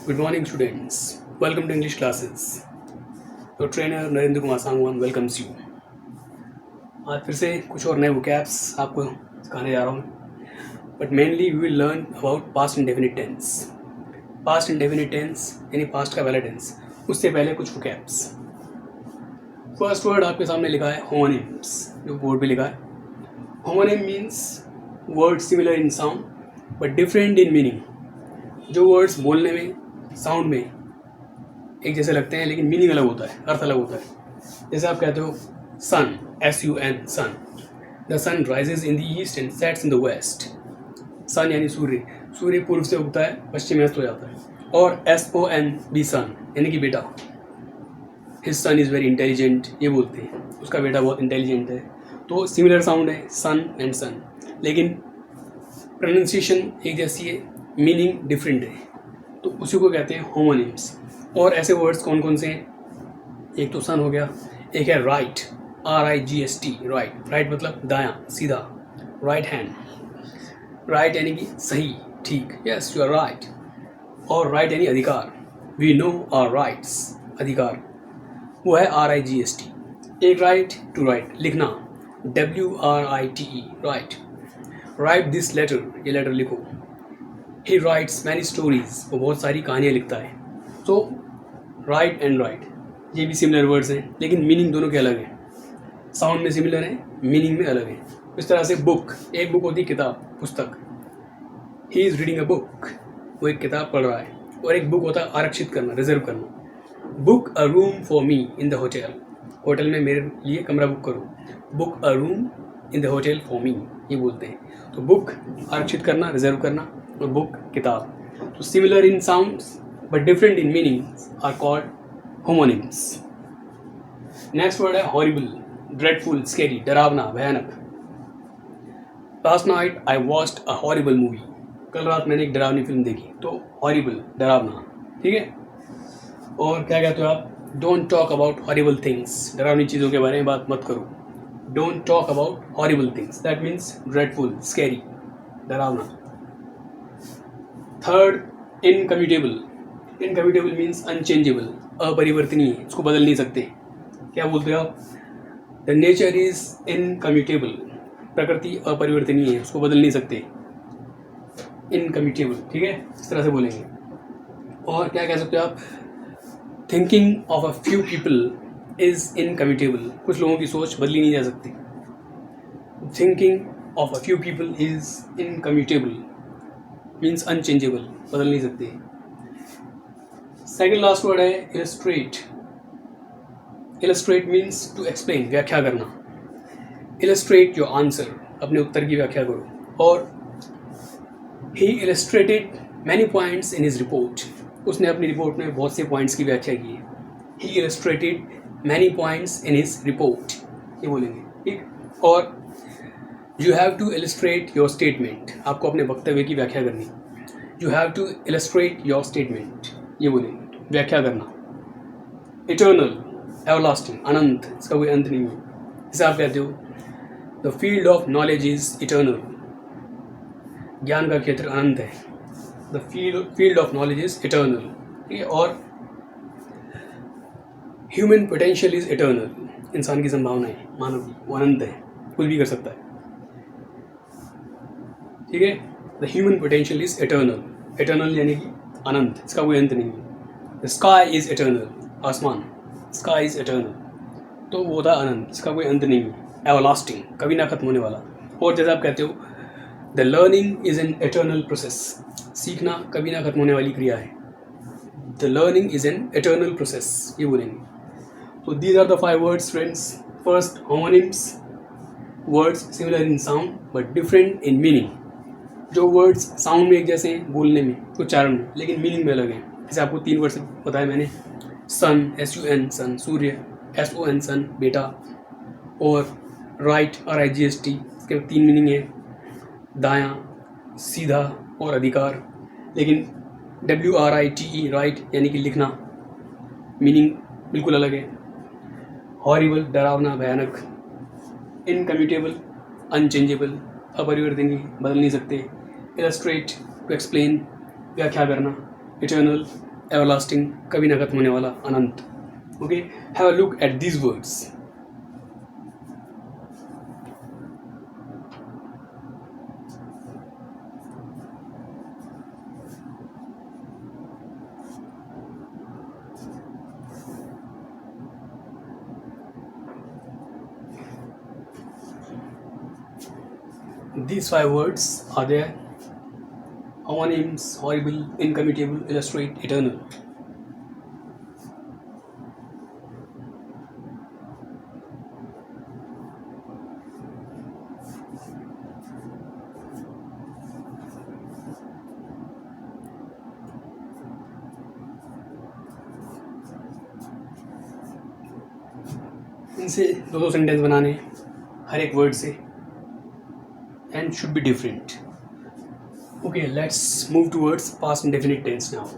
Good morning, students. Welcome to English classes. Your trainer Narendra Kumar Sangwan welcomes you. आज फिर से कुछ और नए vocabs आपको सिखाने जा रहा हूँ. But mainly we will learn about past indefinite tense. Past indefinite tense यानी past का valid tense. उससे पहले कुछ vocabs. First word आपके सामने लिखा है homonyms. जो बोर्ड पे लिखा है. Homonym means words similar in sound but different in meaning. जो words बोलने में साउंड में एक जैसे लगते हैं लेकिन मीनिंग अलग होता है, अर्थ अलग होता है. जैसे आप कहते हो sun, SUN, sun. The sun rises in the east and sets in the west. Sun यानी सूर्य. सूर्य पूर्व से उगता है, पश्चिम में अस्त हो जाता है. और SON भी सन यानी कि बेटा. His son is very intelligent, ये बोलते हैं उसका बेटा बहुत इंटेलिजेंट है. तो सिमिलर साउंड है सन एंड सन, लेकिन प्रोनाउंसिएशन एक जैसी है, मीनिंग डिफरेंट है. तो उसी को कहते हैं होमोनिम्स. और ऐसे वर्ड्स कौन कौन से हैं? एक तो सन हो गया, एक है राइट, RIGHT, राइट. राइट मतलब दायां, सीधा, राइट हैंड. राइट यानी कि सही, ठीक, यस यू आर राइट. और राइट यानी अधिकार, वी नो आवर राइट्स, अधिकार, वो है RIGHT. एक राइट टू राइट, लिखना, WRITE, write. Write this letter, ये लेटर लिखो. He writes many stories, वो बहुत सारी कहानियाँ लिखता है. तो राइट एंड राइट ये भी सिमिलर वर्ड्स हैं, लेकिन मीनिंग दोनों के अलग हैं. साउंड में सिमिलर है, मीनिंग में अलग है. इस तरह से बुक, एक बुक होती है किताब, पुस्तक. He is reading a book, वो एक किताब पढ़ रहा है. और एक बुक होता है आरक्षित करना, रिजर्व करना. Book a room for me in the hotel, hotel में मेरे लिए कमरा बुक करो. Book a room in the hotel for me, ये बोलते हैं. तो बुक आरक्षित करना, रिजर्व करना, और बुक किताब. तो similar in sounds but different in meanings are called homonyms. Next word है हॉरिबल, ड्रेडफुल, स्कैरी, डरावना, भयानक. Last night I watched a horrible movie, कल रात मैंने एक डरावनी फिल्म देखी. तो हॉरिबल, डरावना, ठीक है. और क्या कहते हो आप? Don't talk about horrible things, डरावनी चीज़ों के बारे में बात मत करो. Don't talk about horrible things, that means dreadful, scary, डरावना. थर्ड, इनकम्यूटेबल. इनकम्यूटेबल मीन्स अनचेंजेबल, अपरिवर्तनीय, इसको बदल नहीं सकते. क्या बोलते हो आप? द नेचर इज इनकम्यूटेबल, प्रकृति अपरिवर्तनीय है, उसको बदल नहीं सकते. इनकम्यूटेबल, ठीक है, इस तरह से बोलेंगे. और क्या कह सकते हो आप? Thinking of a few people is incommutable, कुछ लोगों की सोच बदली नहीं जा सकती. Thinking of a few people is incommutable means unchangeable, बदल नहीं सकते. सेकेंड लास्ट वर्ड है illustrate. Illustrate means to explain, व्याख्या करना. इलस्ट्रेट योर आंसर, अपने उत्तर की व्याख्या करो. और he illustrated many points in his report, उसने अपनी रिपोर्ट में बहुत से पॉइंट्स की व्याख्या की है. He illustrated many points in his report, ये बोलेंगे, ठीक. और you have to illustrate your statement, आपको अपने वक्तव्य की व्याख्या करनी. You have to illustrate your statement, ये बोलेंगे, व्याख्या करना. इटर्नल, एवरलास्टिंग, अनंत, इसका कोई अंत नहीं है. जैसे आप कहते हो the field of knowledge is eternal, ज्ञान का क्षेत्र अनंत है. The field of knowledge is eternal, ठीक है. और ह्यूमन पोटेंशियल इज इटर्नल, इंसान की संभावनाएं, मानव की, वो अनंत है, कुछ भी कर सकता है, ठीक है. The human potential is eternal, eternal यानी कि अनंत, इसका कोई अंत नहीं है. द स्काई इज इटर्नल, आसमान, स्काई इज इटर्नल, तो वो था अनंत, इसका कोई अंत नहीं है. एवरलास्टिंग, कभी ना खत्म होने वाला. और जैसे आप कहते हो the learning is an eternal process, सीखना कभी ना खत्म होने वाली क्रिया है. The learning is an eternal process, ये बोलेंगे. तो these are the 5 words friends. First, homonyms, words similar in sound but different in meaning. जो वर्ड्स साउंड में एक जैसे हैं, बोलने में, उच्चारण में, लेकिन मीनिंग में अलग हैं. जैसे आपको 3 वर्ड्स बताया मैंने, सन, SUN, सन, सूर्य, SON, सन, बेटा. और राइट, RIGHT, इसके 3 मीनिंग है, दायां, सीधा और अधिकार. लेकिन WRITE, राइट यानी कि लिखना, मीनिंग बिल्कुल अलग है. हॉरिबल, डरावना, भयानक. इनकम्यूटेबल, अनचेंजेबल, अपरिवर्तनीय, बदल नहीं सकते. इलस्ट्रेट, टू एक्सप्लेन, व्याख्या करना. इटर्नल, एवरलास्टिंग, कभी ना खत्म होने वाला, अनंत. Okay, have a look at these words. These 5 words are there: homonyms, horrible, incommutable, illustrate, eternal. इनसे दो सेंटेंस बनाने हर एक वर्ड से, and should be different. Okay, let's move towards past indefinite tense now.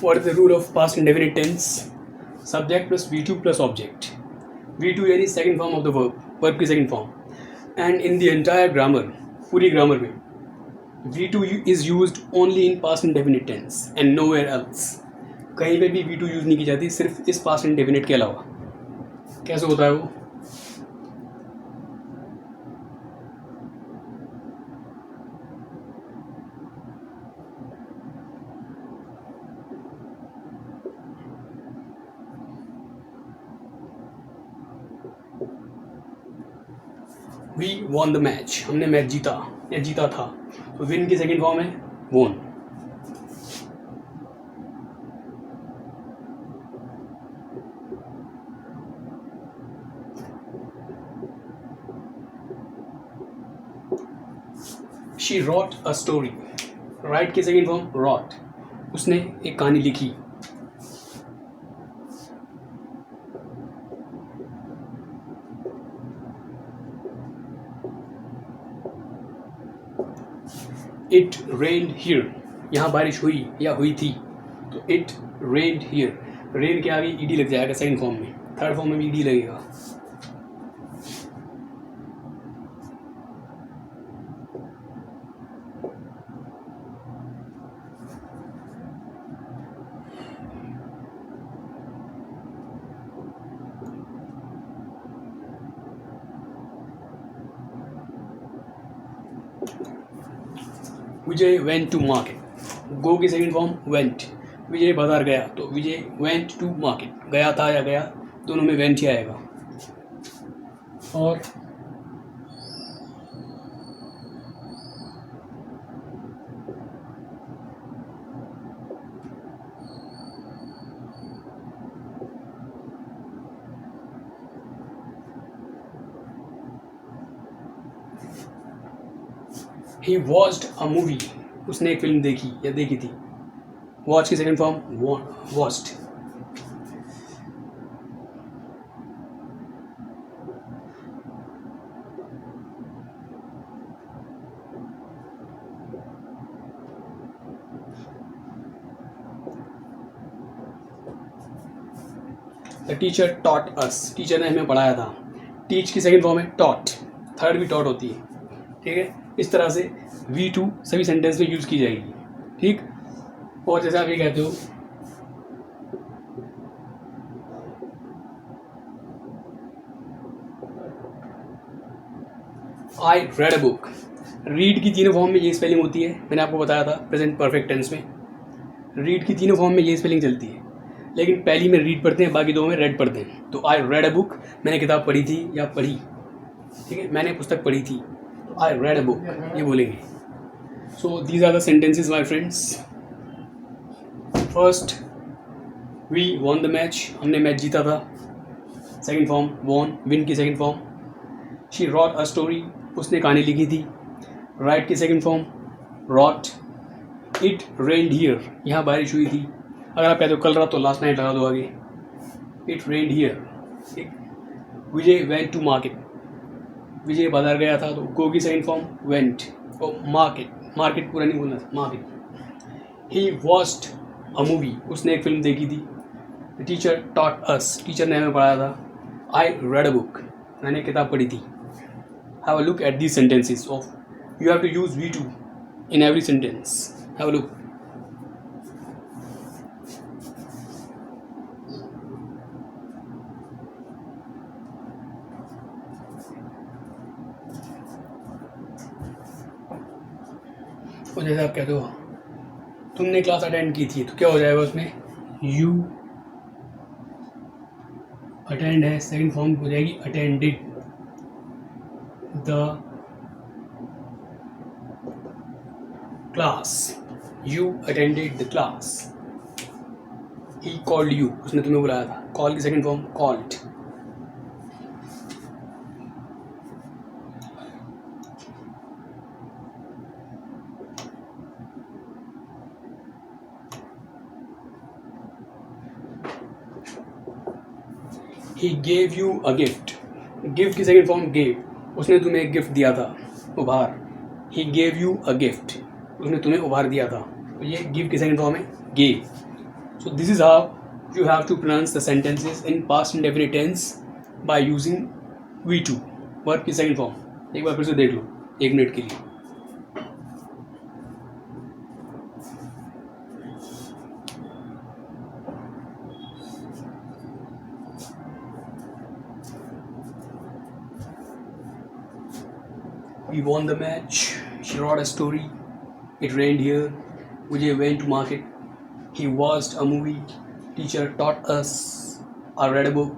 What is the rule of past indefinite tense? Subject plus V2 plus object. V2 यानी second form of the verb की second form. And in the entire grammar, पूरी grammar में V2 is used only in past indefinite tense and nowhere else. कहीं पे भी V2 use नहीं की जाती, सिर्फ इस past indefinite के अलावा. कैसे होता है वो? We won the match. हमने मैच जीता या जीता था, तो विन की सेकेंड फॉर्म है won. She wrote a story. Write की सेकेंड फॉर्म wrote. उसने एक कहानी लिखी. It rained here. यहाँ बारिश हुई या हुई थी, तो it rained here. रेन के आगे ईडी लग जाएगा सेकंड फॉर्म में, थर्ड फॉर्म में भी ईडी लगेगा. विजय वेंट टू मार्केट. गो की सेकेंड फॉर्म वेंट. विजय बाजार गया, तो विजय वेंट टू मार्केट. गया था या गया, दोनों में वेंट ही आएगा. और ही वॉच्ड अ मूवी. उसने एक फिल्म देखी या देखी थी. वॉच की second form watched. The teacher taught us. Teacher ने हमें पढ़ाया था. टीच की सेकंड फॉर्म है टॉट. थर्ड भी टॉट होती है. ठीक है, इस तरह से V2 सभी सेंटेंस में यूज़ की जाएगी. ठीक. और जैसे आप ये कहते हो, I read a book. Read की तीनों फॉर्म में ये स्पेलिंग होती है. मैंने आपको बताया था प्रेजेंट परफेक्ट टेंस में रीड की तीनों फॉर्म में ये स्पेलिंग चलती है. लेकिन पहली में रीड पढ़ते हैं, बाकी दो में रेड पढ़ते हैं। तो आई रेड अ बुक, मैंने किताब पढ़ी थी या पढ़ी, ठीक है, मैंने पुस्तक पढ़ी थी, तो आई रेड अ बुक ये बोलेंगे। So these are the sentences my friends. First, we won the match, हमने मैच जीता था। सेकेंड फॉर्म वॉन, विन की second form. She wrote a story, उसने कहानी लिखी थी। राइट की second form wrote. It rained here, यहाँ बारिश हुई थी। अगर आप कहते हो कल रात तो लास्ट नाइट लगा दो आगे। It rained here. Vijay went to market, Vijay बाजार गया था, तो गो की सेकेंड फॉर्म वेंट। और मार्केट, मार्केट पूरा नहीं बोलना था, market. He watched a movie, उसने एक फिल्म देखी थी। The teacher taught us, teacher ने हमें पढ़ाया था। आई रेड अ बुक, मैंने किताब पढ़ी थी। Have a look at these sentences of, you have to use V two in every sentence. Have a look. और जैसे आप कहते हो तुमने क्लास अटेंड की थी, तो क्या हो जाएगा उसमें? यू अटेंड है, सेकंड फॉर्म हो जाएगी attended. The class, you attended the class. He called you, उसने तुम्हें बुलाया था। कॉल की second form called. He gave you a gift, gift की सेकंड फॉर्म गेव, उसने तुम्हें एक गिफ्ट दिया था, उपहार। He gave you a gift, उसने तुम्हें उपहार दिया था, तो ये गिव की सेकंड फॉर्म है gave. So this is how you have to pronounce the sentences in past indefinite tense by using V2 verb की सेकंड फॉर्म। एक बार फिर से देख लो 1 मिनट के लिए। We won the match. She wrote a story. It rained here. Vijay went to market. He watched a movie. Teacher taught us. I read a book.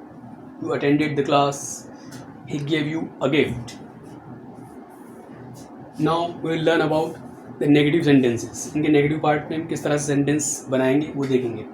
You attended the class. He gave you a gift. Now we'll learn about the negative sentences. इनके negative part में हम किस तरह से sentence बनाएंगे वो देखेंगे।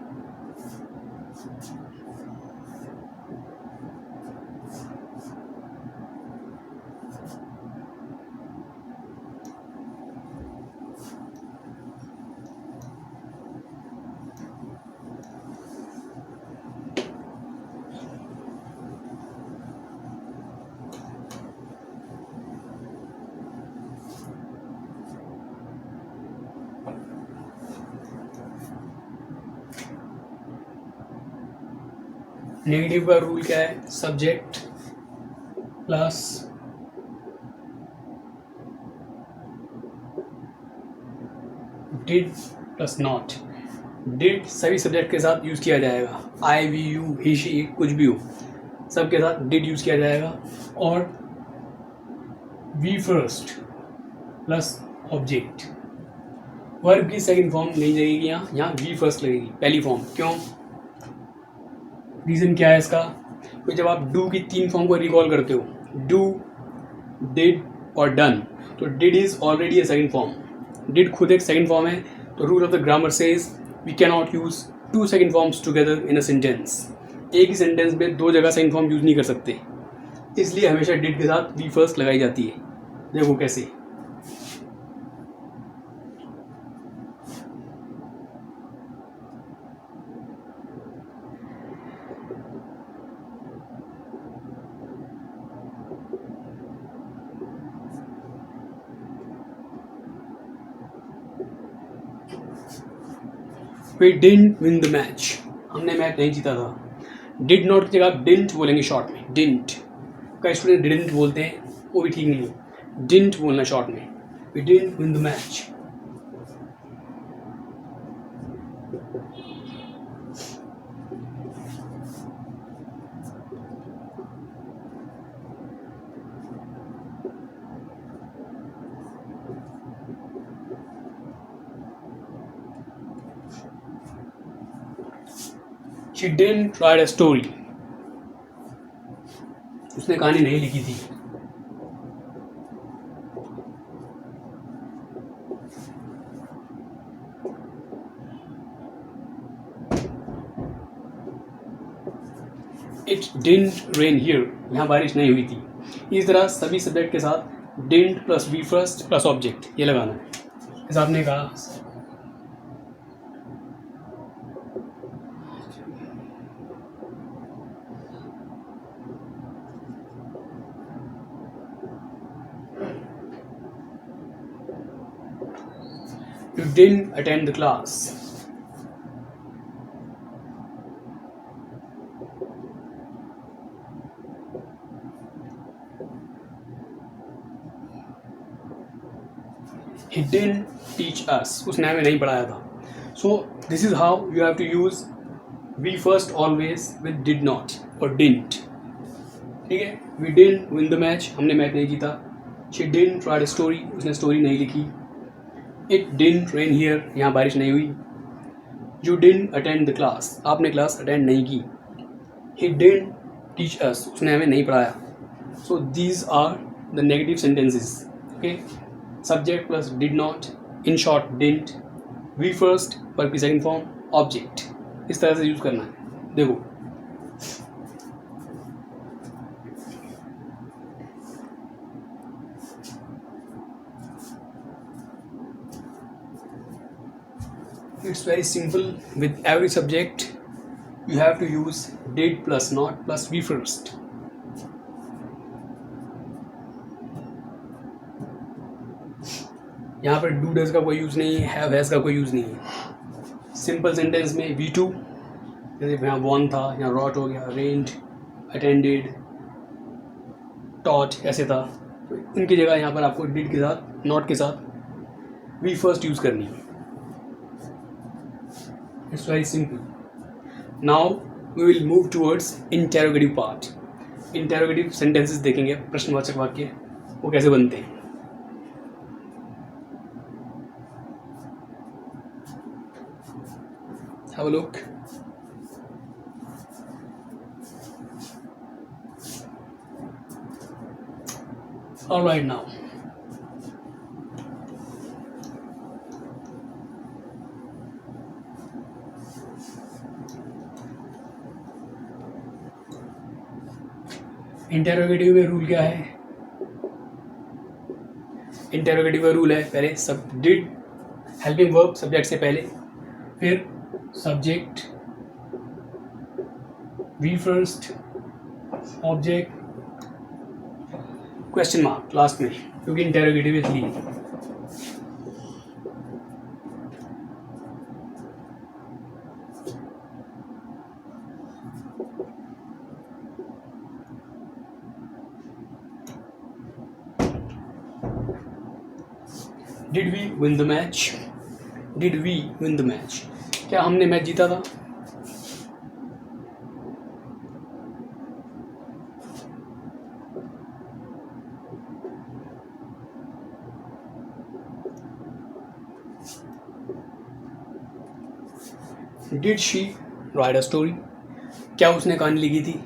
Negative का रूल क्या है? Subject plus did plus not. Did सभी सब्जेक्ट के साथ यूज़ किया जाएगा। आई, वी, यू, ही, शी, कुछ भी हो, सबके साथ डिड यूज़ किया जाएगा। और V first plus object, verb की सेकंड फॉर्म नहीं लगेगी यहाँ वी फर्स्ट लगेगी पहली फॉर्म। क्यों? रीज़न क्या है इसका? तो जब आप डू की 3 फॉर्म को रिकॉल करते हो, डू, डिड और डन, तो did is already a second form. Did खुद एक सेकंड फॉर्म है, तो rule of the grammar says we can not use 2 second forms together in a sentence. एक ही सेंटेंस में 2 जगह सेकंड फॉर्म यूज नहीं कर सकते, इसलिए हमेशा डिड के साथ वी फर्स्ट लगाई जाती है। देखो कैसे। We didn't win the match, हमने मैच नहीं जीता था। डिड नॉट की जगह आप डिडंट बोलेंगे शॉर्ट में, डिडंट। कई स्टूडेंट डिडंट बोलते हैं, वो भी ठीक नहीं है, डिडंट बोलना शॉर्ट में। We didn't win the match. She didn't right a story, उसने कहानी नहीं लिखी थी। इट डिडंट रेन हियर, यहाँ बारिश नहीं हुई थी। इस तरह सभी सब्जेक्ट के साथ didn't plus V first plus object ये लगाना है। जैसा आपने कहा you didn't attend the class, he didn't teach us, उसने हमें नहीं पढ़ाया था। So this is how you have to use we first always with did not or didn't। ठीक है, we didn't win the match, हमने मैच नहीं जीता। she didn't write a story, उसने स्टोरी नहीं लिखी। it didn't rain here, यहाँ बारिश नहीं हुई। you didn't attend the class, आपने क्लास अटेंड नहीं की। he didn't teach us, उसने हमें नहीं पढ़ाया। so these are the negative sentences। okay, subject plus did not, in short didn't, we first पर की सेकंड फॉर्म, ऑब्जेक्ट, इस तरह से यूज करना है। देखो it's very simple, with every subject you have to use did plus not plus we first। यहाँ पर डू डज का कोई यूज़ नहीं है, हैव हैज़ का कोई यूज़ नहीं है। सिंपल सेंटेंस में वी टू, जैसे यहाँ वॉन था, यहाँ रॉट हो गया, रेंड, अटेंडेड, टॉट ऐसे था। तो इनकी जगह यहाँ पर आपको डिड के साथ, नॉट के साथ वी फर्स्ट यूज़ करनी है। It's very simple. Now we will move towards interrogative part. Interrogative sentences देखेंगे, प्रश्नवाचक वाक्य वो कैसे बनते हैं। Have a look. All right, now interrogative में रूल क्या है? इंटेरोगेटिव का रूल है, पहले सब डिड हेल्पिंग वर्ब सब्जेक्ट से पहले, फिर subject V first, object question mark last में, क्योंकि इंटेरोगेटिव इसलिए। Did we win the match, did we win the match, क्या हमने मैच जीता था? Did she write a story, क्या उसने कहानी लिखी थी?